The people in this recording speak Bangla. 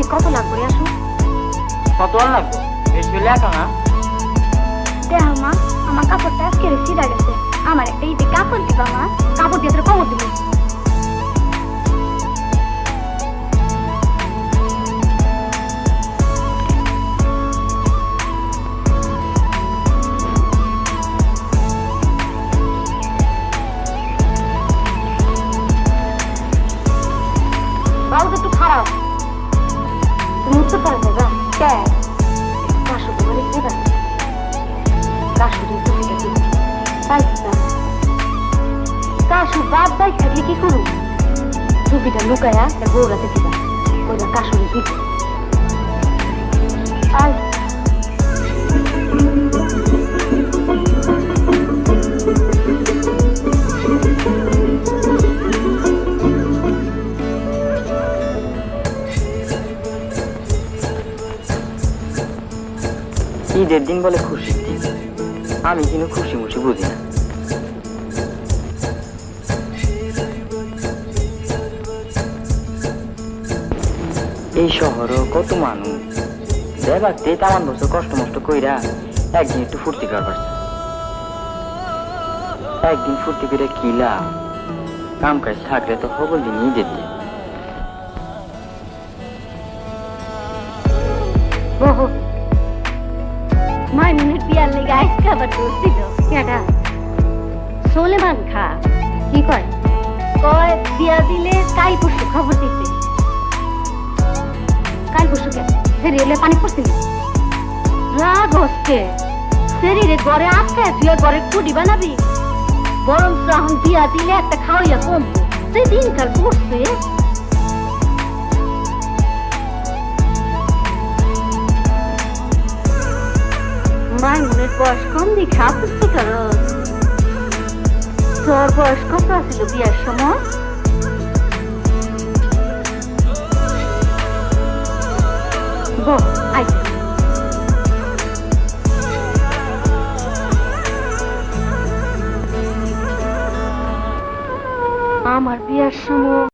ঠিক কত লাগবে রে আসো? কত আর লাগবে? বেশি হলে একা না? দেখ মা, আমার কাপড়টা আজকে ছিঁড়া গেছে। আমার একটা ঈদে কাপড় দিবা মা, কাপড় দিয়ে তোর কমর দিব। বাবু তো একটু খারাপ, তুমি উঠতে পারবে না? কাশু তোমার দিবা, কাশু দিয়ে টুপিটা দিবা। কাশু বাদ বাই থাকলে কি করু? টুপিটা লুকায়া গৌরাতে দিবা, ওইটা কাশুরে দিব। ঈদের দিন বলে খুশির দিন, আমি কিন্তু খুশি মুশি বুঝি না। এই শহরও কত মানুষ দেখাতে তেমন বছর কষ্ট মষ্ট কইরা একদিন একটু ফুর্তি করবার, একদিন ফুর্তি করে কিলা কাম কাজ থাকলে তো সকল দিন ঈদের দিন। মাইমুনের বিয়ার লেগে আইস খাবার ধরছিল। কেডা? সোলেমান খা। কি কয়? কয় বিয়া দিলে কাল পরশু খবর দিতে। কাল পরশু কেন? শরীরে পানি পড়ছিল। রাগ হচ্ছে, শরীরে ঘরে আটকায় তুই ঘরে কুটি বানাবি, বরং এখন বিয়া দিলে একটা খাওয়াইয়া কমবো। সেই দিনকাল পড়ছে। মাইমুনের বয়স কম দেখে আপত্তি করো? তোর বয়স কত আছিল বিয়ার সময়? আমার বিয়ার সময়